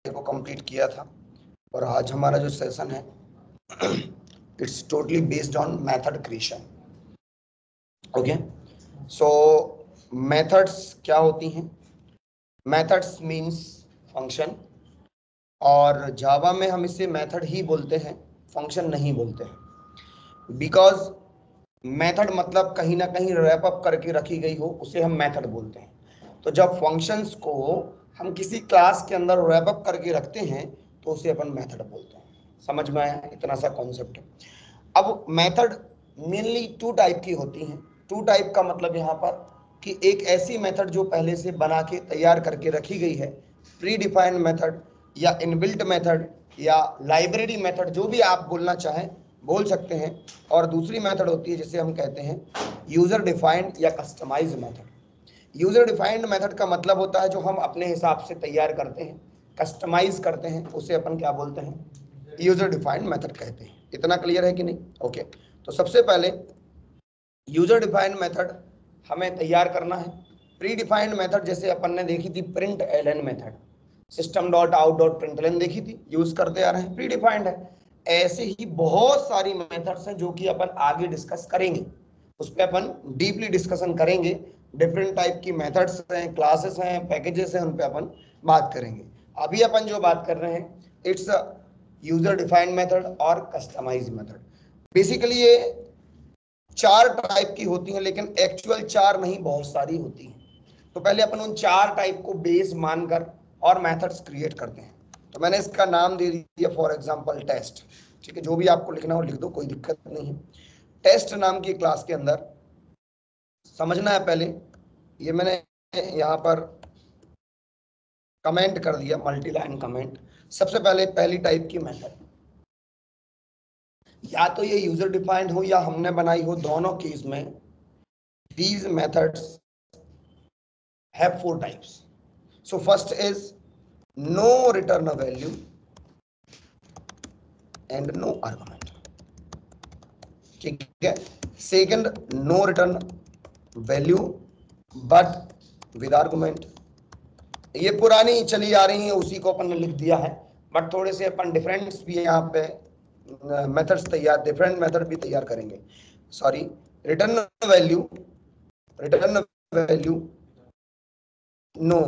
को कंप्लीट किया था और आज हमारा जो सेशन है it's totally based on method creation. Okay, so methods क्या होती हैं? मेथड्स मींस फंक्शन, और जावा में हम इसे मेथड ही बोलते हैं, फंक्शन नहीं बोलते हैं। बिकॉज मेथड मतलब कहीं ना कहीं रैप अप करके रखी गई हो, उसे हम मेथड बोलते हैं। तो जब फंक्शंस को हम किसी क्लास के अंदर रैप अप करके रखते हैं तो उसे अपन मेथड बोलते हैं। समझ में आया? इतना सा कॉन्सेप्ट है। अब मेथड मेनली टू टाइप की होती हैं। टू टाइप का मतलब यहाँ पर कि एक ऐसी मेथड जो पहले से बना के तैयार करके रखी गई है, प्री डिफाइंड मेथड या इनबिल्ट मेथड या लाइब्रेरी मेथड, जो भी आप बोलना चाहें बोल सकते हैं। और दूसरी मेथड होती है जिसे हम कहते हैं यूजर डिफाइंड या customize method. User defined method का मतलब होता है जो हम अपने हिसाब से तैयार करते हैं, कस्टमाइज करते हैं, उसे अपन क्या बोलते हैं? यूजर डिफाइंड मेथड कहते हैं। इतना क्लियर है कि नहीं? ओके, तो सबसे पहले यूजर डिफाइंड मेथड हमें तैयार करना है। प्री डिफाइंड मेथड जैसे अपन ने देखी थी println method, system dot out dot println देखी थी, यूज करते आ रहे हैं, प्री डिफाइंड है। ऐसे ही बहुत सारी मेथड्स हैं जो कि अपन आगे डिस्कस करेंगे, उस पर अपन डीपली डिस्कशन करेंगे। डिफरेंट टाइप की मेथड्स हैं, क्लासेस हैं, पैकेजेस हैं, उन पे अपन बात करेंगे। अभी अपन जो बात कर रहे हैं इट्स यूजर डिफाइंड मेथड और कस्टमाइज मेथड। बेसिकली ये चार टाइप की होती हैं, लेकिन एक्चुअल चार नहीं, बहुत सारी होती हैं। तो पहले अपन उन चार टाइप को बेस मानकर और मेथड्स क्रिएट करते हैं। तो मैंने इसका नाम दे दिया फॉर एग्जांपल टेस्ट। ठीक है, जो भी आपको लिखना हो लिख दो, कोई दिक्कत नहीं है। टेस्ट नाम की क्लास के अंदर समझना है पहले, ये मैंने यहाँ पर कमेंट कर दिया, मल्टी लाइन कमेंट। सबसे पहले पहली टाइप की मेथड, या तो ये यूजर डिफाइंड हो या हमने बनाई हो, दोनों केस में these methods have four types. So first is no return a value and no argument. ठीक है। Second, no return value but with argument. ये पुरानी चली आ रही है, उसी को अपन ने लिख दिया है, बट थोड़े से अपन डिफरेंस भी यहाँ पे मेथड्स तैयार, डिफरेंट मेथड भी तैयार करेंगे। Sorry, return value no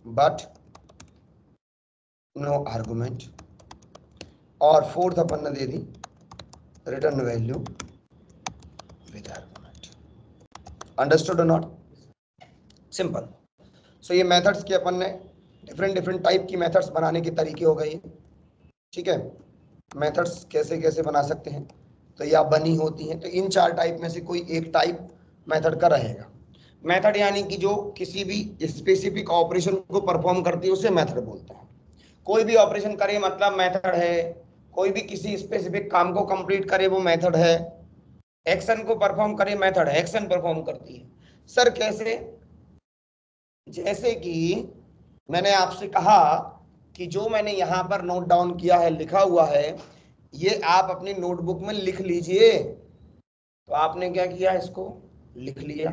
but no argument, और फोर्थ अपन ने दे दी return value with argument. Understood और नॉट? सिंपल। सो ये मेथड्स के अपन ने डिफरेंट टाइप की मेथड्स बनाने के तरीके हो गए। ठीक है, मेथड्स कैसे कैसे बना सकते हैं, तो या बनी होती हैं। तो इन चार टाइप में से कोई एक टाइप मेथड का रहेगा। मेथड यानी कि जो किसी भी स्पेसिफिक ऑपरेशन को परफॉर्म करती है उसे मेथड बोलते हैं। कोई भी ऑपरेशन करे मतलब मेथड है, कोई भी किसी स्पेसिफिक काम को कंप्लीट करे वो मेथड है, एक्शन को परफॉर्म करे मेथड है, एक्शन परफॉर्म करती है। सर कैसे? जैसे कि मैंने आपसे कहा कि जो मैंने यहाँ पर नोट डाउन किया है, लिखा हुआ है, ये आप अपनी नोटबुक में लिख लीजिए। तो आपने क्या किया, इसको लिख लिया,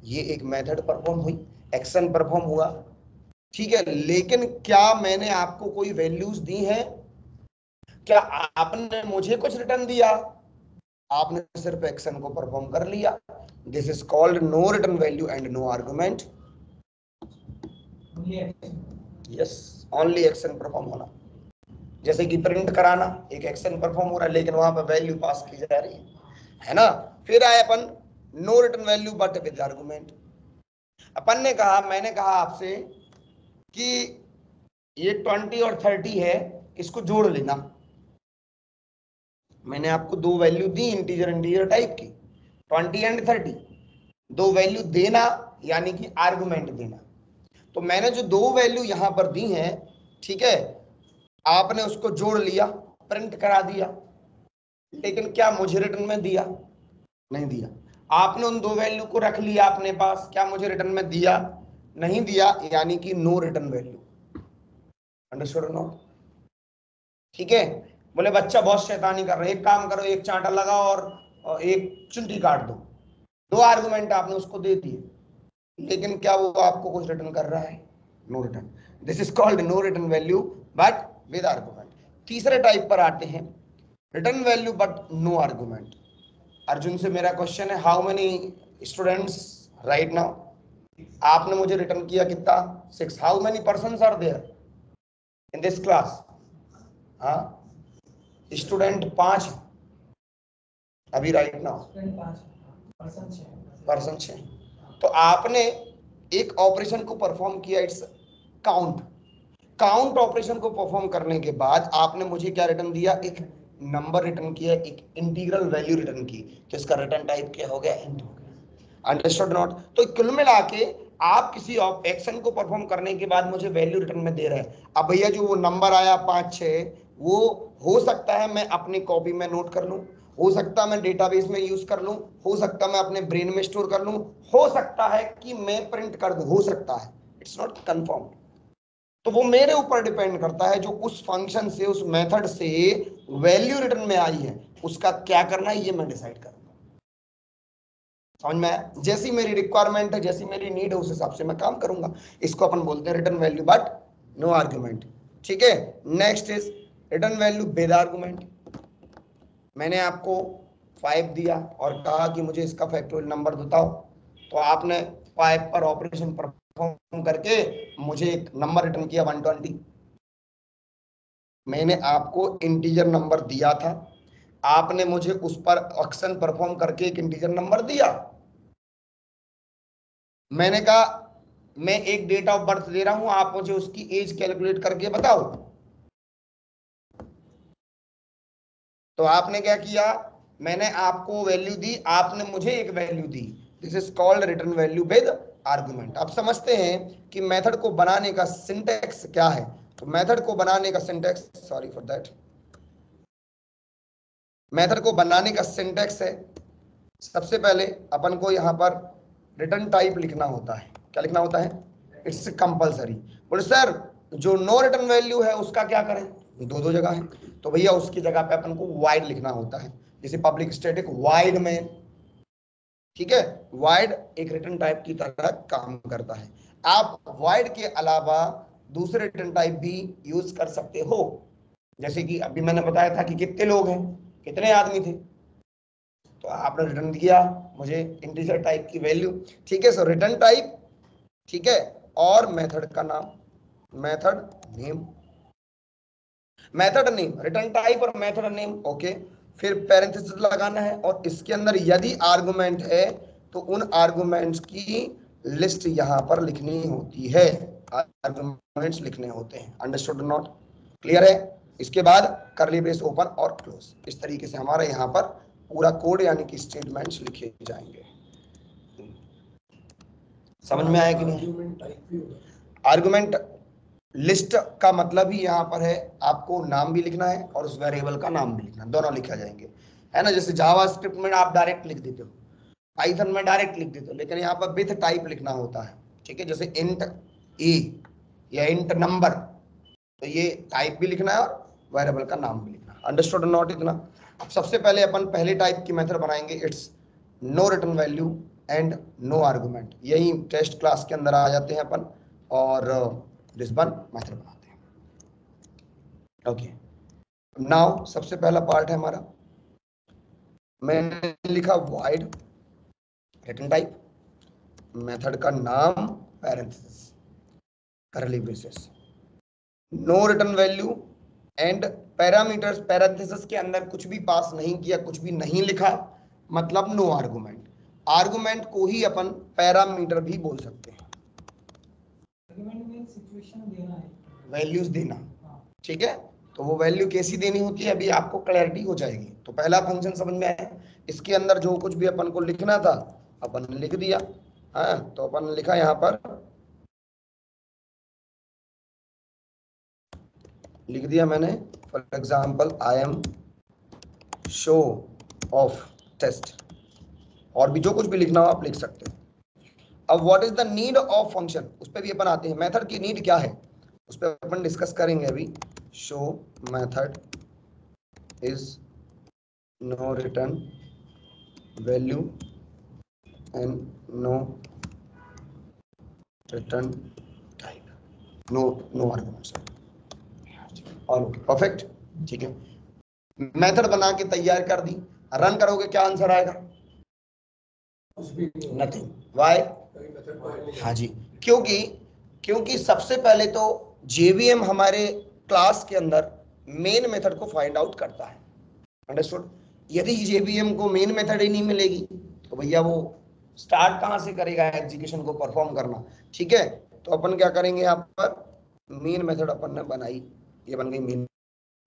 ये एक मेथड परफॉर्म हुई, एक्शन परफॉर्म हुआ। ठीक है, लेकिन क्या मैंने आपको कोई वैल्यूज दी हैं? क्या आपने मुझे कुछ रिटर्न दिया? आपने सिर्फ एक्शन को परफॉर्म कर लिया। This is called no return value and no argument. Yes, only action perform होना। जैसे कि प्रिंट कराना, एक एक्शन परफॉर्म हो रहा है, लेकिन वहां पर वैल्यू पास की जा रही है ना। फिर आए अपन no return value but with argument. अपन ने कहा, मैंने कहा आपसे कि ये 20 और 30 है, इसको जोड़ लेना। मैंने आपको दो वैल्यू दी इंटीजर टाइप की, 20 एंड 30। दो वैल्यू देना यानी कि आर्गुमेंट देना। तो मैंने जो दो वैल्यू यहां पर दी हैं, ठीक है, आपने उसको जोड़ लिया, प्रिंट करा दिया, लेकिन क्या मुझे रिटर्न में दिया? नहीं दिया। आपने उन दो वैल्यू को रख लिया अपने पास, क्या मुझे रिटर्न में दिया? नहीं दिया, यानी कि नो रिटर्न वैल्यू। अंडरस्टूड और नॉट? ठीक है। बोले बच्चा बहुत शैतानी कर रहा है, एक काम करो, एक चांटा लगाओ और एक चुंटी काट दो। दो आर्गुमेंट आपने उसको दे दिए, लेकिन क्या वो आपको कुछ रिटर्न कर रहा है? No return. This is called no return value but with argument. तीसरे टाइप पर आते हैं, return value but no argument. Arjun से मेरा क्वेश्चन है, how many students right now? आपने मुझे रिटर्न किया कितना? 6। How many persons are there in this class? हाँ, स्टूडेंट 5 अभी राइट नाउ, पर्सन 6। तो आपने एक ऑपरेशन को परफॉर्म किया, इट्स काउंट। काउंट ऑपरेशन को परफॉर्म करने के बाद आपने मुझे क्या रिटर्न दिया? एक नंबर रिटर्न किया, एक इंटीग्रल वैल्यू रिटर्न की, तो इसका रिटर्न टाइप क्या हो गया? इंट हो गया। Understood not? तो कुल मिला के आप किसी एक्शन को परफॉर्म करने के बाद मुझे वैल्यू रिटर्न में दे रहे हैं। अब भैया जो वो नंबर आया 5 6, वो हो सकता है मैं अपनी कॉपी में नोट कर लूं, हो सकता है मैं डेटाबेस में यूज कर लूं, हो सकता है मैं अपने ब्रेन में स्टोर कर लूं, हो सकता है कि मैं प्रिंट कर दूं, हो सकता है, इट्स नॉट कंफर्म। तो वो मेरे ऊपर डिपेंड करता है, जो उस फंक्शन से, उस मेथड से वैल्यू रिटर्न में आई है, उसका क्या करना है ये मैं डिसाइड करूंगा। समझ में आया? जैसी मेरी रिक्वायरमेंट है, जैसी मेरी नीड है, उस हिसाब से मैं काम करूंगा। इसको अपन बोलते हैं return value but no argument. ठीक है, next is return value with argument. मैंने आपको 5 दिया और कहा कि मुझे इसका फैक्टोरियल नंबर बताओ, तो आपने 5 पर ऑपरेशन परफॉर्म करके मुझे एक नंबर रिटर्न किया 120। मैंने आपको इंटीजर नंबर दिया था, आपने मुझे उस पर एक्शन परफॉर्म करके एक इंटीजर नंबर दिया। मैंने कहा मैं एक डेट ऑफ बर्थ दे रहा हूं, आप मुझे उसकी एज कैलकुलेट करके बताओ। तो आपने क्या किया? मैंने आपको वैल्यू दी, आपने मुझे एक value the. This is called return value with argument. अब समझते हैं कि मेथड को बनाने का सिंटैक्स क्या है। तो मेथड को बनाने का syntax, sorry for that, method को बनाने का सिंटैक्स है, सबसे पहले अपन को यहाँ पर रिटर्न टाइप लिखना होता है। क्या लिखना होता है? It's compulsory. बोले सर जो नो रिटर्न वैल्यू है उसका क्या करें? दो दो जगह है, तो भैया उसकी जगह पे अपन को वाइड लिखना होता है, जैसे पब्लिक स्टैटिक वाइड में। ठीक है, वाइड एक रिटर्न टाइप की तरह काम करता है। आप वाइड के अलावा दूसरे रिटर्न टाइप भी यूज कर सकते हो, जैसे कि अभी मैंने बताया था कि कितने लोग हैं, कितने आदमी थे, तो आपने रिटर्न दिया मुझे इंटीजर टाइप की वैल्यू। ठीक है, सो रिटर्न टाइप, ठीक है, और मेथड का नाम, method name, method name, return type और मेथड नेम। ओके, फिर पैरेंथेसिस लगाना है, और इसके अंदर यदि आर्गुमेंट है तो उन आर्गुमेंट्स की लिस्ट यहां पर लिखनी होती है, आर्गुमेंट्स लिखने होते हैं। Understood not? क्लियर है? इसके बाद करली ब्रेस ओपन और क्लोज, इस तरीके से हमारे यहाँ पर पूरा कोड यानी कि स्टेटमेंट्स लिखे जाएंगे। समझ में आया कि नहीं? आर्गुमेंट लिस्ट का मतलब ही यहाँ पर है आपको नाम भी लिखना है और उस वेरिएबल का नाम भी लिखना, दोनों लिखा जाएंगे, है ना। जैसे जावास्क्रिप्ट में आप डायरेक्ट लिख देते हो, पाइथन में डायरेक्ट लिख देते हो, लेकिन यहाँ पर विथ टाइप लिखना होता है। ठीक है, जैसे इंट ए या इंट नंबर, तो ये टाइप भी लिखना है और वेरिएबल का नाम भी लिखना है। Understood not? इतना। अब सबसे पहले अपन पहले टाइप की मेथड बनाएंगे, it's no return value and no argument. यही टेस्ट क्लास के अंदर आ जाते हैं अपन और दिस वन मेथड बनाते हैं। ओके, नाउ सबसे पहला पार्ट है हमारा, मैंने लिखा वाइड रिटर्न टाइप, मेथड का नाम parenthesis curly braces, no return value and parameters, parenthesis के अंदर कुछ भी पास नहीं किया, कुछ भी नहीं लिखा, मतलब नो आर्गुमेंट। आर्गुमेंट को ही अपन पैरामीटर भी बोल सकते हैं, वैल्यूज देना। ठीक है, तो वो वैल्यू कैसी देनी होती है अभी आपको क्लैरिटी हो जाएगी। तो पहला फंक्शन समझ में आया, इसके अंदर जो कुछ भी अपन को लिखना था अपन ने लिख दिया। हाँ, तो अपन ने लिखा यहाँ पर, लिख दिया मैंने, for example I am show of test, और भी जो कुछ भी लिखना हो आप लिख सकते हो। अब what is the need of function, उस पर भी अपन आते हैं, मेथड की नीड क्या है उस पर अपन डिस्कस करेंगे अभी। Show method is no return value and no return type. No no arguments all okay perfect. ठीक है, मेथड बना के तैयार कर दी, रन करोगे क्या आंसर आएगा? नथिंग। वाई? हाँ जी, क्योंकि क्योंकि सबसे पहले तो जेवीएम हमारे क्लास के अंदर मेन मेथड को फाइंड आउट करता है। अंडरस्टूड? यदि जेवीएम को मेन मेथड ही नहीं मिलेगी तो भैया वो स्टार्ट कहां से करेगा एग्जीक्यूशन को परफॉर्म करना। ठीक है, तो अपन क्या करेंगे, यहाँ पर मेन मेथड अपन ने बनाई, ये बन गई मेन।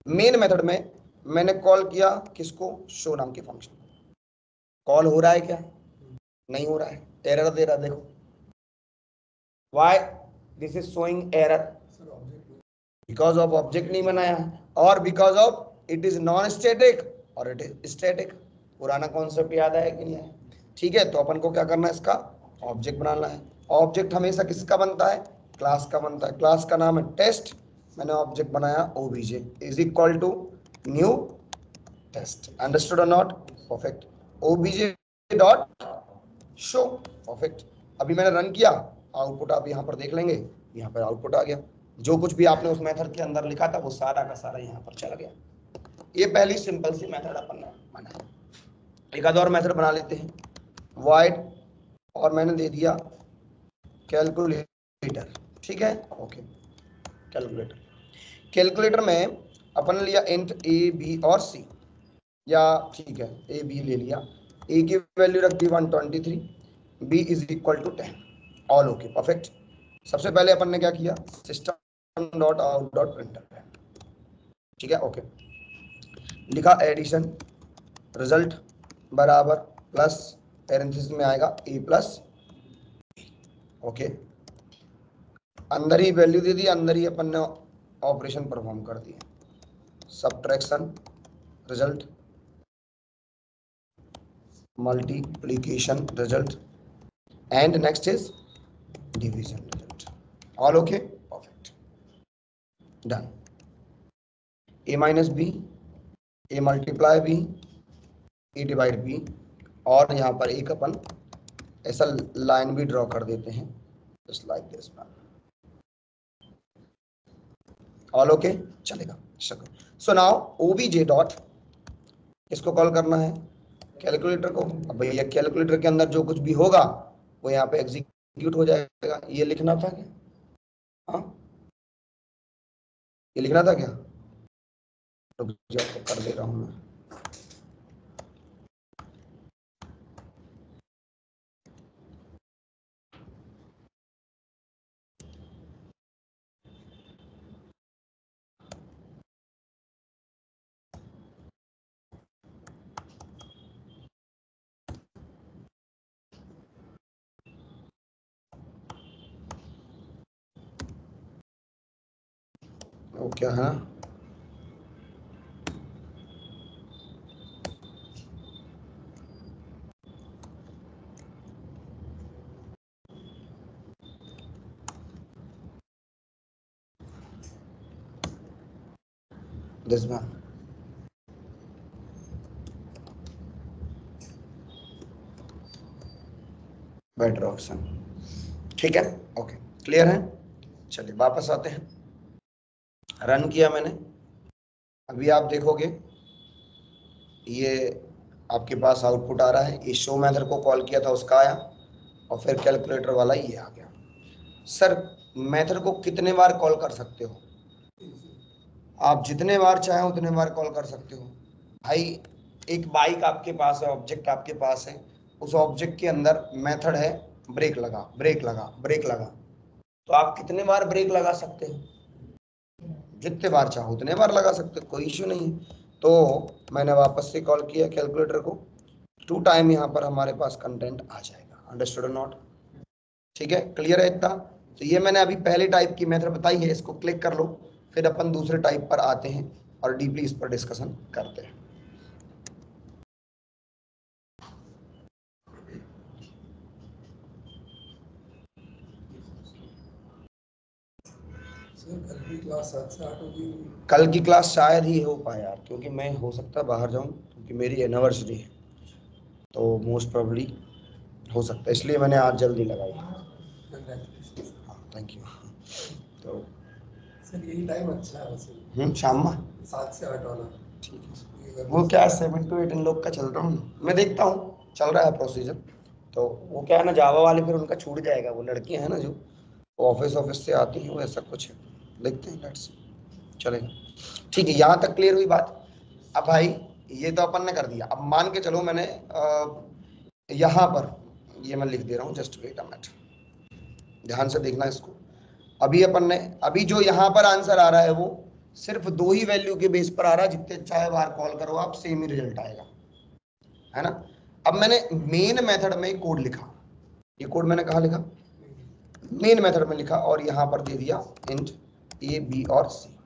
मेन मेथड में मैंने कॉल किया किसको? शो नाम के फंक्शन। कॉल हो रहा है क्या? नहीं हो रहा है, एरर दे रहा है। देखो why this is showing error, because of object नहीं बनाया और because of it is non static और इट इज स्टैटिक। पुराना कॉन्सेप्ट याद है कि नहीं है? ठीक है, तो अपन को क्या करना है, इसका ऑब्जेक्ट बनाना है। ऑब्जेक्ट हमेशा किसका बनता है? क्लास का बनता है। क्लास का नाम है टेस्ट, मैंने ऑब्जेक्ट बनाया O B J is equal to new test. Understood और not? Perfect. O B J dot show, perfect. अभी मैंने रन किया, आउटपुट आप यहाँ पर देख लेंगे, यहाँ पर आउटपुट आ गया। जो कुछ भी आपने उस मेथड के अंदर लिखा था वो सारा का सारा यहाँ पर चला गया। ये पहली सिंपल सी मेथड अपन ने बनाया। एक आध और मेथड बना लेते हैं, वाइड, और मैंने दे दिया कैलकुलेटर। ठीक है, ओके। कैलकुलेटर, कैलकुलेटर में अपन ने लिया इंट ए बी और सी, या ठीक है ए बी ले लिया। ए की वैल्यू रख दी 123, b is equal to 10, all okay perfect. सबसे पहले अपन ने क्या किया, system dot out dot printer, ठीक है ओके। लिखा एडिशन रिजल्ट बराबर प्लस पैरेंथेसिस में आएगा ए प्लस, ओके। अंदर ही वैल्यू दे दी, अंदर ही अपन ने ऑपरेशन परफॉर्म कर दिया, subtraction result, multiplication result, and next is division result, all okay perfect done. A minus b, a multiply b, a divide b, और यहाँ पर एक अपन ऐसा लाइन भी ड्रॉ कर देते हैं just like this, all okay चलेगा। सो नाउ ओबीजे डॉट, इसको कॉल करना है कैलकुलेटर को। अब भैया कैलकुलेटर के अंदर जो कुछ भी होगा वो यहाँ पे एग्जीक्यूट हो जाएगा। ये लिखना था क्या? हाँ ये लिखना था क्या? तो कर दे रहा हूँ मैं। वो क्या है, दिस वन, बेटर ऑप्शन, ठीक है ओके क्लियर है। चलिए वापस आते हैं, रन किया मैंने। अभी आप देखोगे ये आपके पास आउटपुट आ रहा है, इस शो मेथड को कॉल किया था उसका आया, और फिर कैलकुलेटर वाला ये आ गया। सर मेथड को कितने बार कॉल कर सकते हो? आप जितने बार चाहें उतने बार कॉल कर सकते हो भाई। एक बाइक आपके पास है, ऑब्जेक्ट आपके पास है, उस ऑब्जेक्ट के अंदर मेथड है ब्रेक लगा ब्रेक लगा ब्रेक लगा, तो आप कितने बार ब्रेक लगा सकते हो? जितने बार चाहो उतने बार लगा सकते हो, कोई इश्यू नहीं है। तो मैंने वापस से कॉल किया कैलकुलेटर को, 2 टाइम यहाँ पर हमारे पास कंटेंट आ जाएगा। अंडरस्टूड और नॉट? ठीक है क्लियर है इतना? तो ये मैंने अभी पहले टाइप की मेथड बताई है, इसको क्लिक कर लो, फिर अपन दूसरे टाइप पर आते हैं और डीपली इस पर डिस्कशन करते हैं। कल की क्लास शायद ही हो पाए यार, क्योंकि मैं हो सकता है बाहर जाऊं, क्योंकि मेरी एनिवर्सरी है, तो मोस्ट प्रोबेबली हो सकता है, इसलिए मैंने आज जल्दी लगाई। हाँ थैंक यू। तो सर यही टाइम अच्छा है वैसे। शाम में 7 से 8 वाला। ठीक है। वो क्या 7 to 8 इन लोग का चल रहा हूँ मैं, देखता हूँ चल रहा है प्रोसीजर। तो वो क्या है ना, जावा वाले फिर उनका छूट जाएगा, वो लड़कियां हैं ना जो ऑफिस से आती हैं, वो ऐसा कुछ है, देखते हैं लेट्स चलेगा। ठीक है, यहाँ तक क्लियर हुई बात। अब भाई ये तो अपन ने कर दिया, अब मान के चलो मैंने यहाँ पर ये मैं लिख दे रहा हूँ, जस्ट वेट अ मिनट, ध्यान से देखना इसको। अभी अपन ने अभी जो यहाँ पर आंसर आ रहा है वो सिर्फ 2 ही वैल्यू के बेस पर आ रहा है, जितने चाहे बार कॉल करो आप सेम ही रिजल्ट आएगा, है ना। अब मैंने मेन मेथड में कोड लिखा, ये कोड मैंने कहा लिखा, मेन मेथड में लिखा, और यहाँ पर दे दिया इंट ए बी और सी।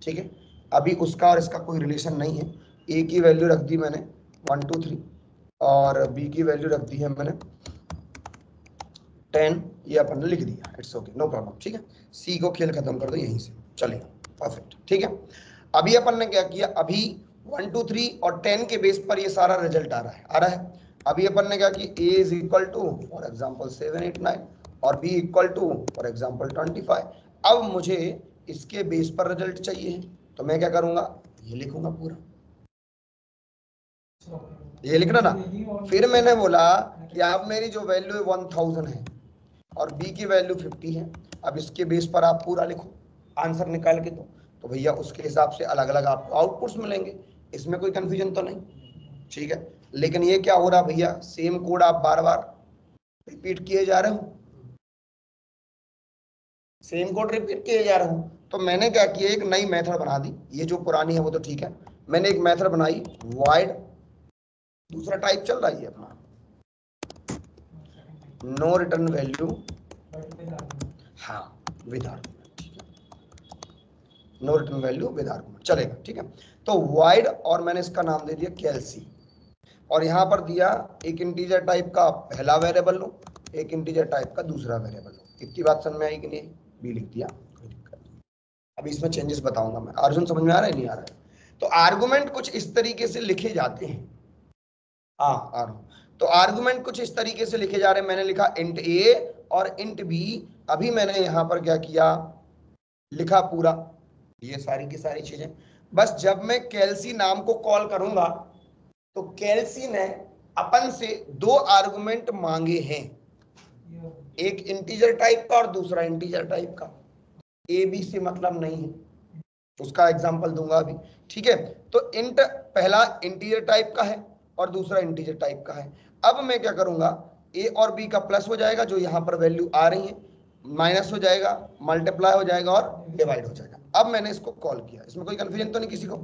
ठीक है, अभी उसका और इसका कोई रिलेशन नहीं है। ए की वैल्यू रख दी मैंने 1 2 3 और बी की वैल्यू रख दी है मैंने 10, ये अपन ने लिख दिया, इट्स ओके नो प्रॉब्लम। ठीक है, सी को खेल खत्म कर दो यहीं से, चलेगा परफेक्ट। ठीक है, अभी अपन ने क्या किया, अभी 1 2 3 और 10 के बेस पर ये सारा रिजल्ट आ रहा है। अभी अपन ने क्या किया, a is equal to for example 7 8 9 और b equal to for example 25। अब मुझे इसके बेस पर रिजल्ट चाहिए, तो मैं क्या करूंगा, ये लिखूंगा पूरा, ये लिखना ना। फिर मैंने बोला कि आप मेरी जो वैल्यू है 1000 है और बी की वैल्यू 50 है, अब इसके बेस पर आप पूरा लिखो आंसर निकाल के दो, तो भैया उसके हिसाब से अलग अलग आपको आउटपुट्स मिलेंगे, इसमें कोई कंफ्यूजन तो नहीं। ठीक है, लेकिन ये क्या हो रहा भैया, सेम कोड आप बार बार रिपीट किए जा रहे हो, सेम कोड रिपीट किए जा रहे हो। तो मैंने क्या किया, एक नई मेथड बना दी, ये जो पुरानी है वो तो ठीक है, मैंने एक मेथड बनाई void, दूसरा टाइप चल रहा है अपना नो रिटर्न वैल्यू, हाँ with argument, no return value with argument चलेगा। ठीक है, तो void और मैंने इसका नाम दे दिया कैलसी, और यहाँ पर दिया एक इंटीजर टाइप का पहला वेरिएबल लो, एक इंटीजर टाइप का दूसरा वेरिएबल लो। इतनी बात समझ में आई कि नहीं, बी लिख दिया, कोई दिक्कत नहीं। अभी इसमें चेंजेस बताऊंगा मैं, अर्जुन समझ में आ रहा है नहीं आ रहा है। तो आर्गुमेंट कुछ इस तरीके से लिखे जाते हैं, हाँ आ रहा हूं। तो आर्गुमेंट कुछ इस तरीके से लिखे जा रहे हैं, मैंने लिखा इंट ए और इंट बी। अभी मैंने यहाँ पर क्या किया, लिखा पूरा ये सारी की सारी चीजें। बस जब मैं कैलसी नाम को कॉल करूंगा तो कैलसी ने अपन से 2 आर्गुमेंट मांगे हैं, एक इंटीजर टाइप का और दूसरा इंटीजर टाइप का, ए बी से मतलब नहीं है, उसका एग्जांपल दूंगा अभी। ठीक है, तो इंट पहला इंटीजर टाइप का है और दूसरा इंटीजर टाइप का है। अब मैं क्या करूंगा, ए और बी का प्लस हो जाएगा, जो यहां पर वैल्यू आ रही है, माइनस हो जाएगा, मल्टीप्लाई हो जाएगा और डिवाइड हो जाएगा। अब मैंने इसको कॉल किया, इसमें कोई कंफ्यूजन तो नहीं किसी को,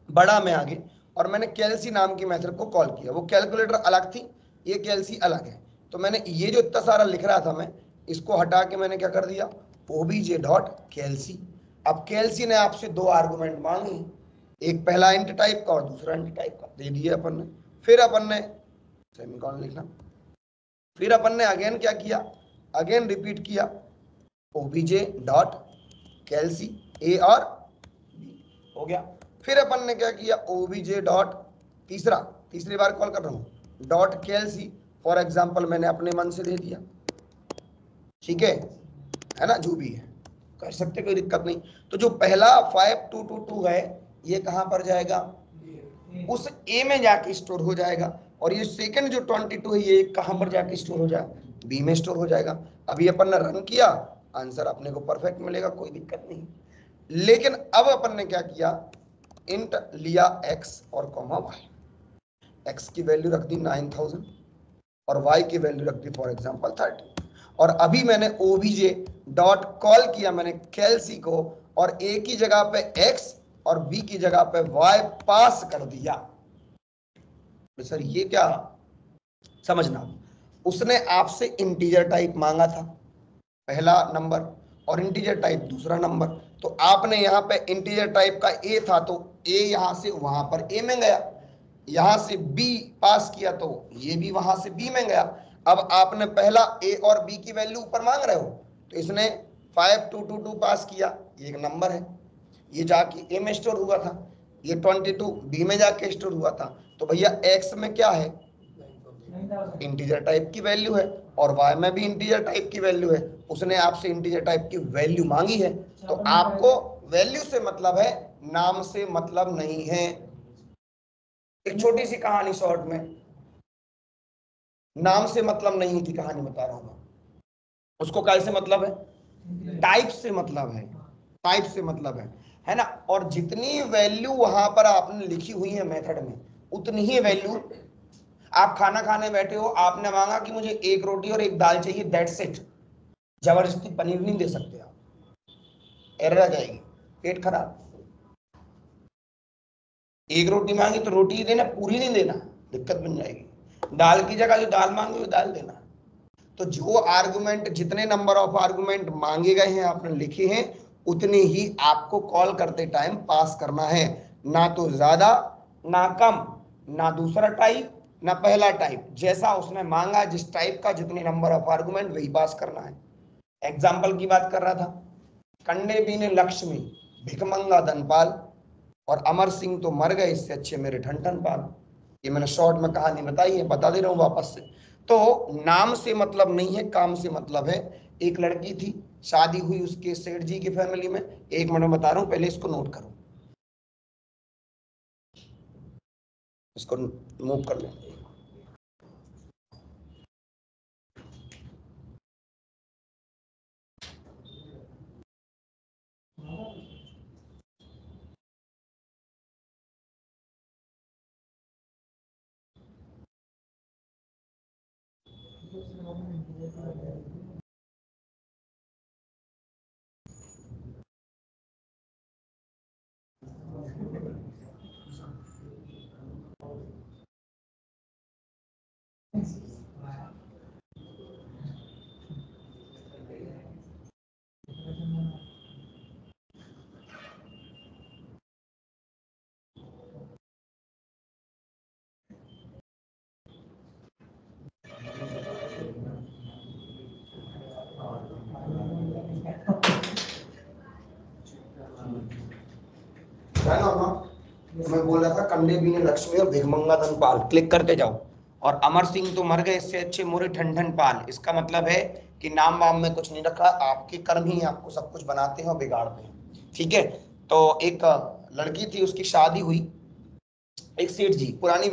बड़ा में आगे, और मैंने कैलसी नाम की मेथड को कॉल किया। वो कैलकुलेटर अलग थी, ये कैलसी अलग है। तो मैंने ये जो इतना सारा लिख रहा था मैं, इसको हटा के मैंने क्या कर दिया, ओबीजे डॉट कैलसी। अब कैलसी ने आपसे 2 आर्गुमेंट मांगे, एक पहला इंट टाइप का और दूसरा इंट टाइप का, दे दिए अपन ने। फिर अपन ने सेमीकोलन लिखना, फिर अपन ने अगेन क्या किया, अगेन रिपीट किया ओबीजे डॉट कैलसी ए और बी, हो गया। फिर अपन ने क्या किया, ओबीजे डॉट तीसरी बार कॉल कर रहा हूं, डॉट कैलसी फॉर एग्जांपल मैंने अपने मन से दे दिया, ठीक है ना, जो भी है कर सकते, कोई दिक्कत नहीं। तो जो पहला 5222 है ये कहां पर जाएगा, उस ए में जाके स्टोर हो जाएगा, और ये सेकंड जो 22 है ये कहां पर जाके स्टोर हो जाएगा, बी में स्टोर हो जाएगा। अभी अपन ने रन किया, आंसर अपने को परफेक्ट मिलेगा, कोई दिक्कत नहीं। लेकिन अब अपन ने क्या किया, इंट लिया x और कॉमा y, x की वैल्यू रख दी 9000 और y की वैल्यू रख दी फॉर एग्जांपल 30, और अभी मैंने obj डॉट कॉल किया मैंने कैलसी को, और a की जगह पे x और b की जगह पे y पास कर दिया। तो सर ये क्या समझना, उसने आपसे इंटीजर टाइप मांगा था पहला नंबर और इंटीजर टाइप दूसरा नंबर, तो आपने यहाँ पे इंटीजर टाइप का ए था तो ए यहां से वहां पर ए में गया, यहां से बी पास किया तो ये भी वहां से बी में गया। अब आपने पहला ए और बी की वैल्यू ऊपर मांग रहे हो, तो इसने 5222 पास किया, ये एक नंबर है, ये जाके ए में स्टोर हुआ था, ये 22 बी में जाके स्टोर हुआ था। तो भैया एक्स में क्या है, इंटीजर टाइप की वैल्यू है, और y में भी इंटीजर टाइप की वैल्यू है, उसने आपसे इंटीजर टाइप की वैल्यू मांगी है, तो आपको वैल्यू से मतलब है, नाम से मतलब नहीं है। एक छोटी सी कहानी शॉर्ट में, नाम से मतलब नहीं की कहानी बता रहा हूं मैं। उसको कैसे मतलब है, टाइप से मतलब है, टाइप से मतलब है ना। और जितनी वैल्यू वहां पर आपने लिखी हुई है मेथड में, उतनी ही वैल्यू, आप खाना खाने बैठे हो, आपने मांगा कि मुझे एक रोटी और एक दाल चाहिए, दैट्स इट। जबरदस्ती पनीर नहीं दे सकते आप, एरर आ जाएगी, पेट खराब। एक रोटी मांगी तो रोटी ही देना, पूरी नहीं देना, दिक्कत बन जाएगी। दाल की जगह जो दाल मांगी वो दाल देना। तो जो आर्गुमेंट, जितने नंबर ऑफ आर्गुमेंट मांगे गए हैं, आपने लिखे हैं, उतने ही आपको कॉल करते टाइम पास करना है, ना तो ज्यादा ना कम, ना दूसरा टाइप ना पहला टाइप, जैसा उसने मांगा जिस टाइप का, जितने नंबर ऑफ आर्गुमेंट, वही पास करना है। एग्जाम्पल की बात कर रहा था, कंडे बीने लक्ष्मी भिकमंगा धनपाल, और अमर सिंह तो मर गए, इससे अच्छे मेरे ठन पाल। ये मैंने शॉर्ट में कहानी बताई है, बता दे रहा हूँ वापस से। तो नाम से मतलब नहीं है, काम से मतलब है। एक लड़की थी, शादी हुई उसके सेठ जी की फैमिली में। एक मिनट बता रहा हूँ, पहले इसको नोट करो, इसको मूव कर लो। है ना, मैं बोल रहा था कंडे बीने लक्ष्मी और भिकमंगा धनपाल, क्लिक करते जाओ। और अमर सिंह तो मर गए, इससे अच्छे मोरे ठन पाल। इसका मतलब है कि नाम वाम में कुछ नहीं रखा, आपके कर्म ही आपको सब कुछ बनाते हैं और बिगाड़ते हैं। ठीक है। तो एक लड़की थी, उसकी शादी हुई एक सेठ जी, पुरानी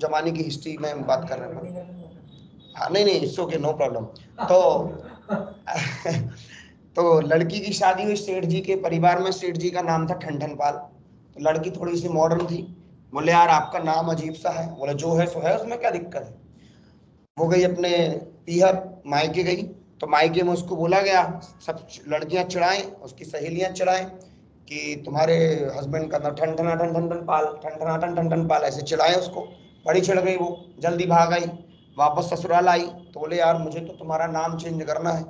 जमाने की हिस्ट्री में बात कर रहे हैं। हाँ नहीं नहीं, इट्स ओके, नो प्रॉब्लम। तो तो लड़की की शादी हुई सेठ जी के परिवार में, सेठ जी का नाम था ठन पाल। तो लड़की थोड़ी सी मॉडर्न थी, बोले यार आपका नाम अजीब सा है। बोले जो है सो है, उसमें क्या दिक्कत है। वो गई अपने पीहर, मायके गई। तो मायके में उसको बोला गया, सब लड़कियां चिढ़ाएं, उसकी सहेलियां चिढ़ाएं कि तुम्हारे हस्बैंड का नाम ठन ठन पाल, ऐसे चिढ़ाए उसको। बड़ी चिढ़ गई वो, जल्दी भाग आई, वापस ससुराल आई। तो बोले यार मुझे तो तुम्हारा नाम चेंज करना है।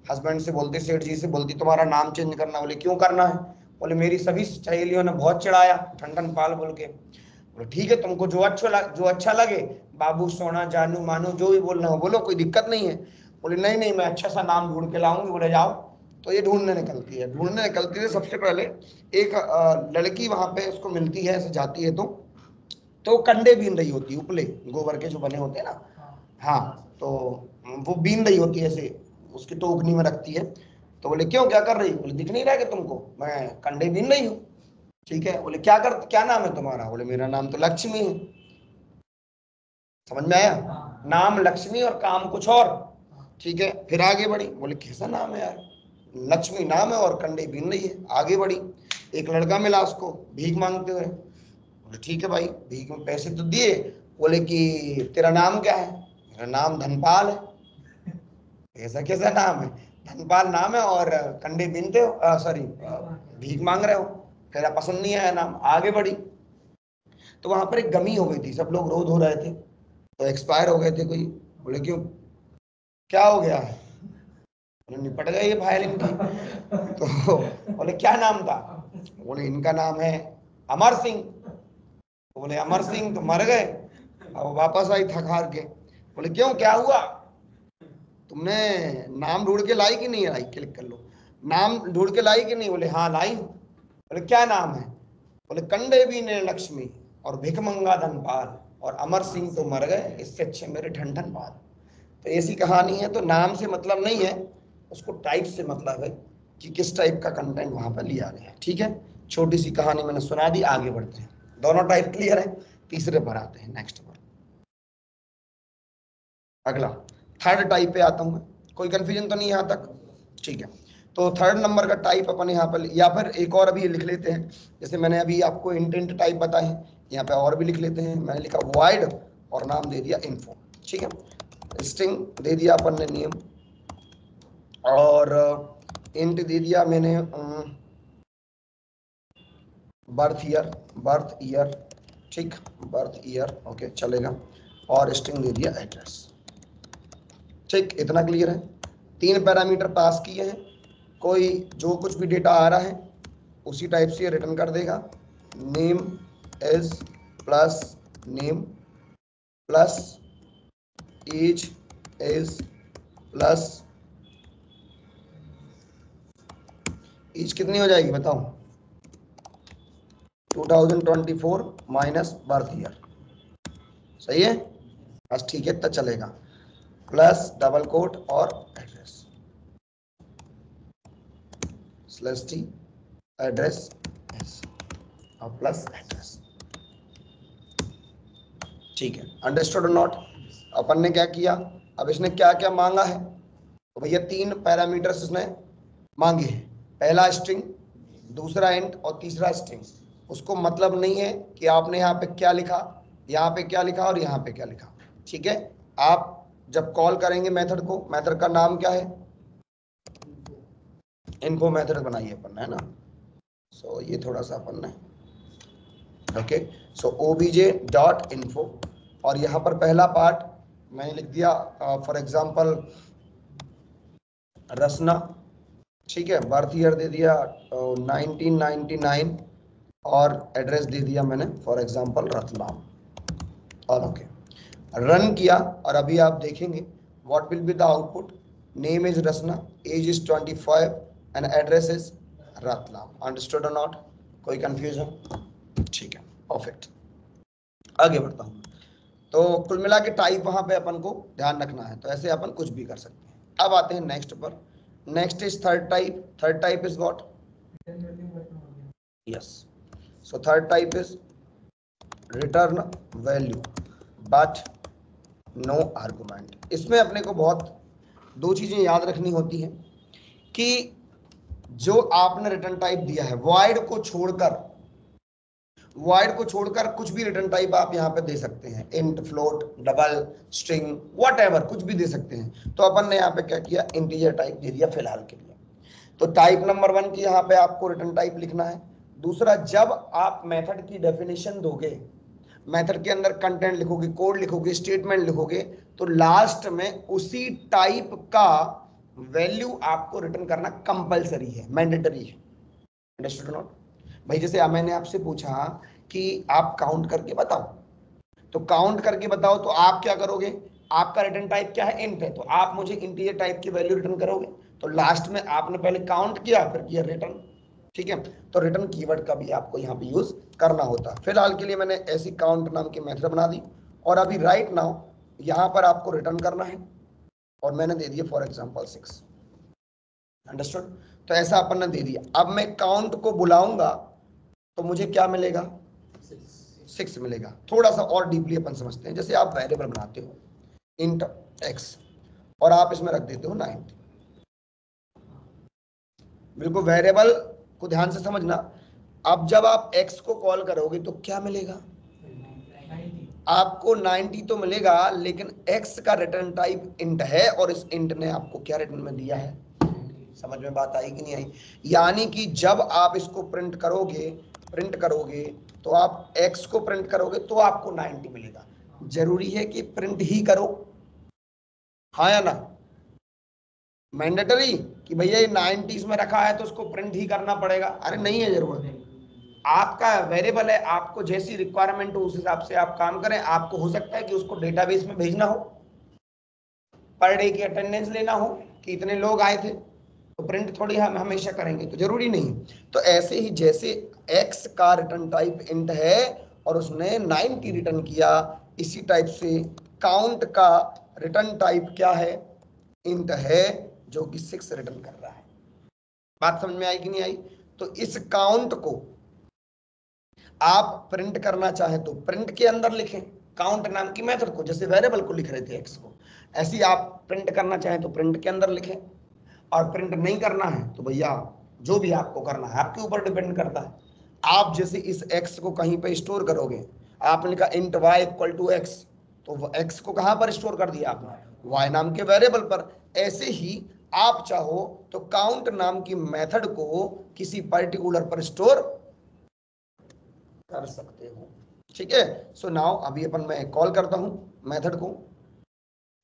हस्बैंड से बोलती, सेठ जी से बोलती, तुम्हारा नाम चेंज करना। बोले क्यों करना है। बोले मेरी सभी सहेलियों ने बहुत चिढ़ाया ठन पाल बोल के। बोले ठीक है, तुमको जो अच्छा लगे, बाबू सोना जानू मानू जो भी बोलना हो बोलो, कोई दिक्कत नहीं है। बोले नहीं नहीं, मैं अच्छा सा नाम ढूंढ के लाऊंगी। बोले जाओ। तो ये ढूंढने निकलती है। सबसे पहले एक लड़की वहां पे उसको मिलती है, ऐसे जाती है तो कंडे बीन रही होती है, उपले गोबर के जो बने होते हैं ना। हाँ। तो वो बीन रही होती है ऐसे, उसकी टोकनी में रखती है। तो बोले क्यों, क्या कर रही है। बोले दिख नहीं रहा है कि तुमको, मैं कंडे बीन रही हूँ। ठीक है। बोले क्या नाम है तुम्हारा। बोले मेरा नाम तो लक्ष्मी है। समझ में आया, नाम लक्ष्मी और काम कुछ और। ठीक है। फिर आगे बढ़ी, बोले कैसा नाम है यार, लक्ष्मी नाम है और कंडे बीन रही है। आगे बढ़ी, एक लड़का मिला उसको भीख मांगते हुए। बोले ठीक है भाई, भीख में पैसे तो दिए। बोले कि तेरा नाम क्या है। मेरा नाम धनपाल है। ऐसा कैसा नाम है, धनपाल नाम है और कंडे बीनते हो, सॉरी भीख मांग रहे हो। फिर पसंद नहीं आया नाम, आगे बढ़ी। तो वहां पर एक गमी हो गई थी, सब लोग रो धो रहे थे, तो एक्सपायर हो गए थे कोई। बोले क्यों, क्या हो गया है। बोले निपट गए ये फाइल इनकी। तो बोले क्या नाम था। बोले इनका नाम है अमर सिंह। बोले अमर सिंह तो मर गए। अब वापस आई थक हार के। बोले क्यों, क्या हुआ, तुमने नाम ढूंढ के लाई कि नहीं लाई, क्लिक कर लो, नाम ढूंढ के लाई कि नहीं। बोले हाँ लाई हूं। बोले क्या नाम है। बोले कंडे भी ने लक्ष्मी और भिकमंगा धनपाल, और अमर सिंह तो मर गए, इससे अच्छे मेरे ठन पाल। तो ऐसी कहानी है। तो नाम से मतलब नहीं है, उसको टाइप से मतलब है कि किस टाइप का कंटेंट वहां पर लिया गया है। ठीक है, छोटी सी कहानी मैंने सुना दी, आगे बढ़ते हैं। दोनों टाइप क्लियर है, तीसरे पर आते हैं, नेक्स्ट पर। अगला थर्ड टाइप पे आता हूं मैं, कोई कंफ्यूजन तो नहीं यहां तक? ठीक है, तो थर्ड नंबर का टाइप अपन यहाँ पर, या फिर एक और अभी लिख लेते हैं, जैसे मैंने अभी आपको इंटेंट टाइप बताए हैं, यहाँ पे और भी लिख लेते हैं। मैंने लिखा वाइड और नाम दे दिया इन्फो। ठीक है, स्ट्रिंग दे दिया अपन ने नेम, और इंट दे दिया मैंने बर्थ ईयर। ठीक, बर्थ ईयर ओके चलेगा, और स्ट्रिंग दे दिया एड्रेस। ठीक, इतना क्लियर है। 3 पैरामीटर पास किए हैं, कोई जो कुछ भी डेटा आ रहा है उसी टाइप से रिटर्न कर देगा। Name is plus name plus age is plus age कितनी हो जाएगी बताओ? 2024 माइनस बर्थ ईयर। सही है, बस ठीक है, तो चलेगा। प्लस डबल कोट और address slash T address S और प्लस एड्रेस। ठीक है, अंडरस्टूड और नॉट? अपन ने क्या किया, अब इसने क्या क्या मांगा है, तो भैया 3 पैरामीटर्स इसने मांगे हैं। पहला स्ट्रिंग, दूसरा इंट और तीसरा स्ट्रिंग। उसको मतलब नहीं है कि आपने यहाँ पे क्या लिखा, यहाँ पे क्या लिखा और यहाँ पे क्या लिखा। ठीक है, आप जब कॉल करेंगे मेथड को, मेथड का नाम क्या है? इन्फो मेथड बनाइए अपन, है ना। सो ये थोड़ा सा अपन ने, ओके, सो obj डॉट इन्फो, और यहाँ पर पहला पार्ट मैंने लिख दिया फॉर एग्जांपल रसना। ठीक है, बर्थ ईयर दे दिया 1999 और एड्रेस दे दिया मैंने फॉर एग्जांपल रतलाम। और ओके, रन किया, और अभी आप देखेंगे what will be the output. Name is Rasna, age is 25 and address is Ratlam. Understood और नॉट? कोई कंफ्यूजन? ठीक है, परफेक्ट। आगे बढ़ता हूँ। तो कुल मिला के टाइप वहां पे अपन को ध्यान रखना है, तो ऐसे अपन कुछ भी कर सकते हैं। अब आते हैं नेक्स्ट पर। Next is third type. Third type is what? Yes, so third type is return value but no argument. इसमें अपने को बहुत 2 चीजें याद रखनी होती हैं कि जो आपने रिटर्न टाइप दिया है, वॉइड को छोड़कर कुछ भी रिटर्न टाइप आप यहाँ पे दे सकते हैं। Int, float, double, string, whatever, कुछ भी दे सकते हैं। तो अपन ने यहाँ पे क्या किया, इंटीजर टाइप दे दिया फिलहाल के लिए। तो टाइप नंबर 1 की यहाँ पे आपको रिटर्न टाइप लिखना है। दूसरा, जब आप मेथड की डेफिनेशन दोगे, मेथड के अंदर कंटेंट लिखोगे, कोड लिखोगे, स्टेटमेंट लिखोगे, तो लास्ट में उसी टाइप का वैल्यू आपको रिटर्न करना कंपलसरी है, मैंडेटरी है। Understood not? भाई जैसे मैंने आपसे पूछा कि आप काउंट करके बताओ, तो काउंट करके बताओ तो आप क्या करोगे, आपका रिटर्न टाइप क्या है? इंट है, तो आप मुझे इंटीजर टाइप की वैल्यू रिटर्न करोगे। तो लास्ट में आपने पहले काउंट किया, फिर किया रिटर्न। ठीक है, तो रिटर्न कीवर्ड का भी आपको यहाँ पे यूज करना होता है। फिलहाल के लिए मैंने ऐसी काउंट नाम की मेथड बना दी, और अभी राइट नाउ यहाँ पर आपको रिटर्न करना है, और मैंने दे दिया फॉर एग्जाम्पल 6। अंडरस्टूड? तो ऐसा अपन ने दे दिया। अब मैं काउंट को बुलाऊंगा तो मुझे क्या मिलेगा? 6 मिलेगा। थोड़ा सा और डीपली अपन समझते हैं। जैसे आप वेरिएबल बनाते हो इंट x, और आप इसमें रख देते हो 90। बिल्कुल वेरिएबल को ध्यान से समझना। अब जब आप x को कॉल करोगे तो क्या मिलेगा? आपको 90 तो मिलेगा, लेकिन x का रिटर्न टाइप इंट है, और इस इंट ने आपको क्या रिटर्न में दिया है? समझ में बात आई कि नहीं आई? यानी कि जब आप इसको प्रिंट करोगे तो आप x को प्रिंट करोगे तो आपको 90 मिलेगा। जरूरी है कि प्रिंट ही करो, हाँ या ना? मैंडेटरी कि भैया ये 90s में रखा है तो उसको प्रिंट ही करना पड़ेगा? अरे नहीं है जरूरत। आपका वेरिएबल है, आपको जैसी रिक्वायरमेंट हो उस हिसाब से आप काम करें। आपको हो सकता है कि उसको डेटाबेस में भेजना हो, पर डे की अटेंडेंस लेना हो कि इतने लोग आए थे, तो प्रिंट थोड़ी हम हमेशा करेंगे, तो जरूरी नहीं। तो ऐसे ही जैसे x का रिटर्न टाइप इंट है और उसने 90 रिटर्न किया, इसी टाइप से काउंट का रिटर्न टाइप क्या है? इंट है, जो कि 6 रिटर्न कर रहा है। बात समझ में आई कि नहीं आई? तो इस काउंट को आप प्रिंट करना चाहें तो प्रिंट के अंदर लिखें, काउंट नाम की मेथड को, जैसे वेरिएबल को लिख रहे थे एक्स को, ऐसे ही आप प्रिंट करना चाहें तो प्रिंट के अंदर लिखें, और प्रिंट नहीं करना है तो भैया जो भी आपको करना है आपके ऊपर डिपेंड करता है। आप जैसे इस एक्स को कहीं पे स्टोर करोगे, आपने लिखा int y equal to x, तो एक्स को कहां पर स्टोर कर दिया आपने? वाई नाम के वेरिएबल पर। ऐसे ही आप चाहो तो काउंट नाम की मेथड को किसी पर्टिकुलर पर स्टोर कर सकते हो। ठीक है, सो नाउ अभी अपन मैं कॉल करता हूं मेथड को।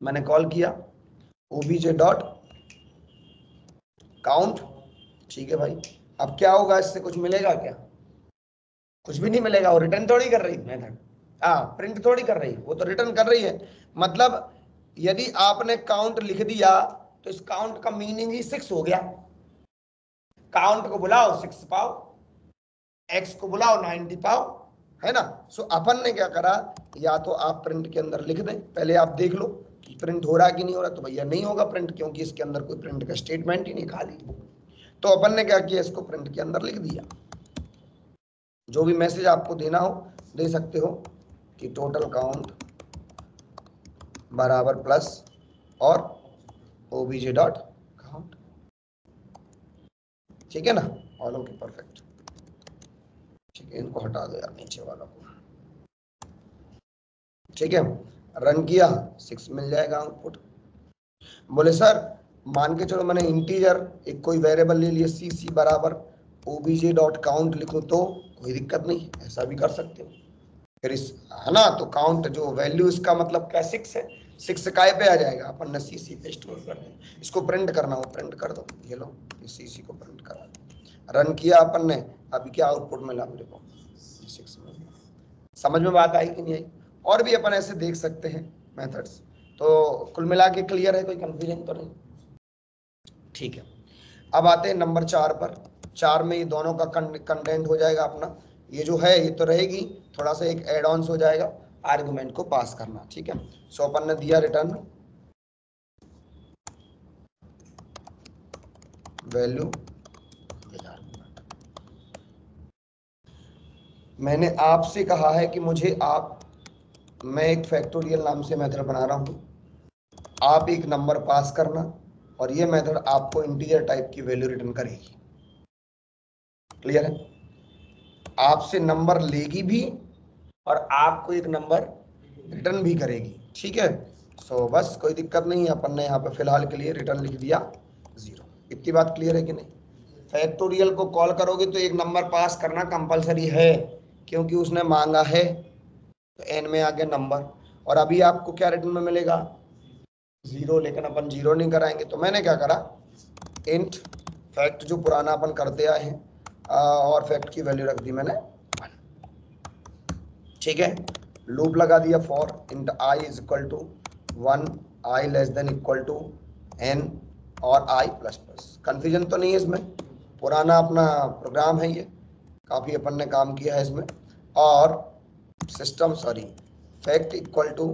मैंने कॉल किया obj डॉट काउंट। ठीक है भाई, अब क्या होगा, इससे कुछ मिलेगा क्या? कुछ भी नहीं मिलेगा, वो रिटर्न थोड़ी कर रही मेथड, प्रिंट थोड़ी कर रही, वो तो रिटर्न कर रही है। मतलब यदि आपने काउंट लिख दिया तो इस काउंट का मीनिंग ही 6 हो गया। काउंट को बुलाओ 6 पाओ, एक्स को बुलाओ 90 पाओ, है ना? सो अपन ने क्या करा, या तो आप प्रिंट के अंदर लिख दें, पहले आप देख लो कि प्रिंट हो रहा है कि नहीं हो रहा, तो भैया नहीं होगा प्रिंट, क्योंकि इसके अंदर कोई प्रिंट का स्टेटमेंट ही नहीं, खाली। तो अपन ने क्या किया, इसको प्रिंट के अंदर लिख दिया। जो भी मैसेज आपको देना हो दे सकते हो कि टोटल काउंट बराबर प्लस और obj डॉट काउंट। ठीक है ना? All okay, perfect. ठीक है, इनको हटा दो यार नीचे वालों को। ठीक है, रन किया, 6 मिल जाएगा आउटपुट। बोले सर मान के चलो मैंने इंटीजर एक कोई वेरिएबल ले लिया सी बराबर obj डॉट काउंट लिखो, तो कोई दिक्कत नहीं, ऐसा भी कर सकते हो। फिर इस, है ना, तो काउंट जो वैल्यू इसका मतलब क्या 6 है, 6 काय पे आ जाएगा, अपन ने सी पे स्टोर कर दिया। इसको प्रिंट करना हो प्रिंट कर दो, ये लो सी को प्रिंट करा, रन किया अपन ने, अभी क्या आउटपुट मिला मेरे को, 6 मिल गया। समझ में बात आई कि नहीं आई? और भी अपन ऐसे देख सकते हैं मेथड्स। तो कुल मिला के क्लियर है, कोई कंफ्यूजन तो नहीं? ठीक है, अब आते हैं नंबर 4 पर। 4 में ये दोनों का कंटेंट हो जाएगा अपना, ये जो है ये तो रहेगी, थोड़ा सा एक एड ऑन्स हो जाएगा, आर्गुमेंट को पास करना। ठीक है, सो अपन ने दिया रिटर्न वैल्यू। मैंने आपसे कहा है कि मुझे मैं एक फैक्टोरियल नाम से मेथड बना रहा हूं, आप एक नंबर पास करना और ये मेथड आपको इंटीजर टाइप की वैल्यू रिटर्न करेगी। क्लियर है? आपसे नंबर लेगी भी और आपको एक नंबर रिटर्न भी करेगी। ठीक है, सो बस कोई दिक्कत नहीं है, अपन ने यहाँ पे फिलहाल के लिए रिटर्न लिख दिया 0। इतनी बात क्लियर है कि नहीं? फैक्टोरियल को कॉल करोगे तो एक नंबर पास करना कंपलसरी है, क्योंकि उसने मांगा है, तो एन में आ गया नंबर, और अभी आपको क्या रिटर्न में मिलेगा 0, लेकिन अपन 0 नहीं कराएंगे, तो मैंने क्या करा, इंट फैक्ट जो पुराना अपन करते आए हैं, और फैक्ट की वैल्यू रख दी मैंने 1। ठीक है, लूप लगा दिया for int i is equal to 1, i less than equal to n और आई प्लस प्लस। कंफ्यूजन तो नहीं है इसमें, पुराना अपना प्रोग्राम है ये, काफी अपन ने काम किया है इसमें। और system fact equal to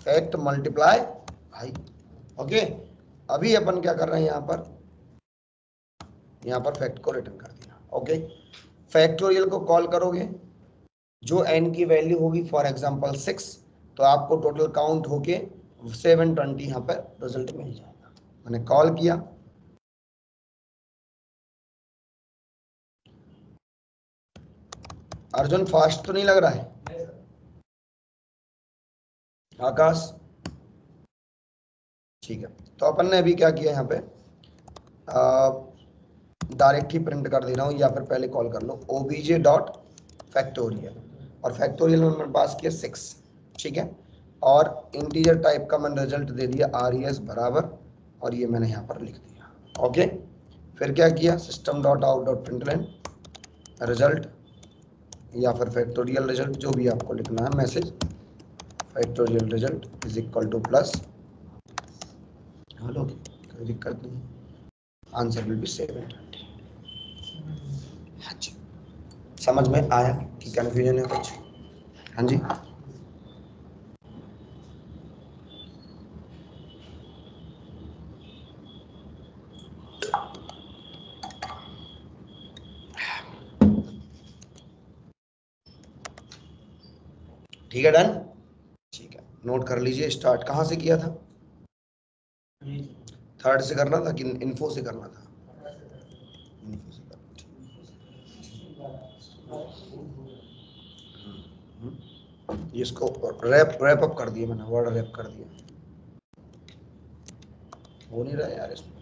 fact multiply i. Okay, अभी अपन क्या कर रहे हैं, यहाँ पर फैक्ट को रिटर्न कर दिया। ओके, फैक्टोरियल को कॉल करोगे, जो n की वैल्यू होगी फॉर एग्जांपल 6, तो आपको टोटल काउंट होके 720 यहाँ पर रिजल्ट मिल जाएगा। मैंने कॉल किया, अर्जुन फास्ट तो नहीं लग रहा है? आकाश? ठीक है, तो अपन ने अभी क्या किया, यहाँ पे डायरेक्ट ही प्रिंट कर दे रहा हूँ, या फिर पहले कॉल कर लो obj डॉट फैक्टोरियल, और फैक्टोरियल में मैंने पास किया 6। ठीक है, और इंटीजर टाइप का मैंने रिजल्ट दे दिया res बराबर, और ये मैंने यहाँ पर लिख दिया। ओके, फिर क्या किया, system dot out dot println result, या फिर फैक्टोरियल रिजल्ट, जो भी आपको लिखना है message, factorial result is equal two plus, hello, कोई दिक्कत नहीं, आंसर विल बी 720। हाँ जी, समझ में आया कि कंफ्यूजन है कुछ? हाँ जी, ठीक है, डन। ठीक है, नोट कर लीजिए। स्टार्ट कहाँ से किया था? थर्ड से करना था कि इन्फो से करना था? इन्फो से करना था। इसको रैप अप कर दिया मैंने, वर्ड रैप कर दिया। हो नहीं रहा यार इसमें।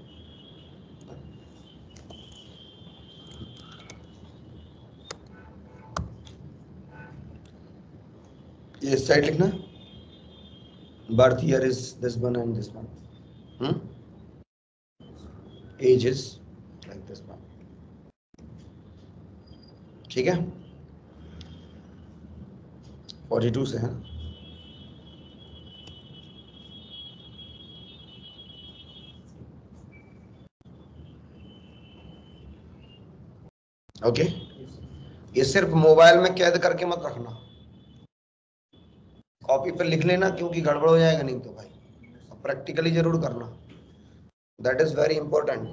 ये साइड लिखना, birth year is this one and this one, age is like this one. ठीक है, 42 से है। ओके, ये सिर्फ मोबाइल में कैद करके मत रखना, कॉपी पे लिख लेना, क्योंकि गड़बड़ हो जाएगा नहीं तो भाई। प्रैक्टिकली जरूर करना, that is very important.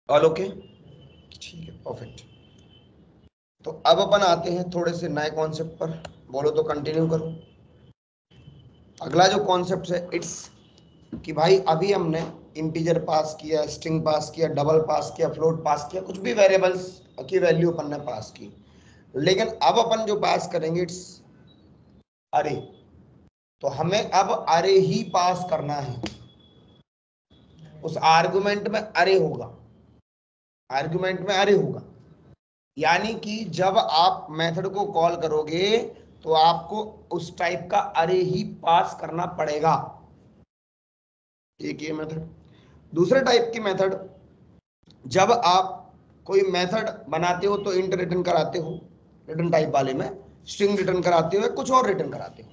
All okay, ठीक है, परफेक्ट। तो अब अपन आते हैं थोड़े से नए कॉन्सेप्ट पर। बोलो तो कंटिन्यू करो। अगला जो कॉन्सेप्ट है इट्स कि भाई अभी हमने इंटीजर पास किया, स्ट्रिंग पास किया, डबल पास किया, फ्लोट पास किया, कुछ भी वेरिएबल्स की वैल्यू अपन ने पास की, लेकिन अब अपन जो पास करेंगे इट्स अरे। तो हमें अब अरे ही पास करना है, उस आर्गुमेंट में अरे होगा, आर्गुमेंट में अरे होगा। यानी कि जब आप मेथड को कॉल करोगे तो आपको उस टाइप का अरे ही पास करना पड़ेगा। एक ये मेथड। दूसरे टाइप की मेथड, जब आप कोई मेथड बनाते हो तो इंट रिटर्न कराते हो, रिटर्न टाइप वाले में स्ट्रिंग रिटर्न कराते हो, कुछ और रिटर्न कराते हो।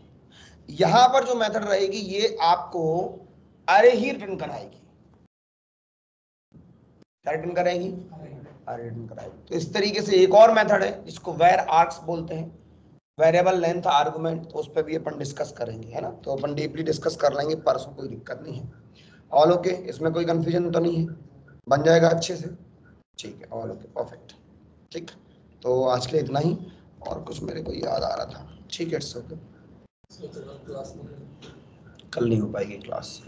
यहां पर जो मेथड रहेगी ये आपको अरे ही रिटर्न कराएगी। क्या रिटर्न कराएगी? अरे रिटर्न कराएगी। तो इस तरीके से एक और मेथड है जिसको वेर आर्क्स बोलते हैं, वेरिएबल लेंथ आर्गुमेंट। तो उस पर भी अपन डिस्कस करेंगे, है ना। तो अपन डीपली डिस्कस कर लेंगे परसों, कोई दिक्कत नहीं है। ऑल ओके, इसमें कोई कंफ्यूजन तो नहीं है? बन जाएगा अच्छे से? ठीक है, ऑल ओके, परफेक्ट। ठीक, तो आज के लिए इतना ही। और कुछ मेरे को याद आ रहा था, ठीक है, इट्स ओके। क्लास में कल नहीं हो पाएगी क्लास।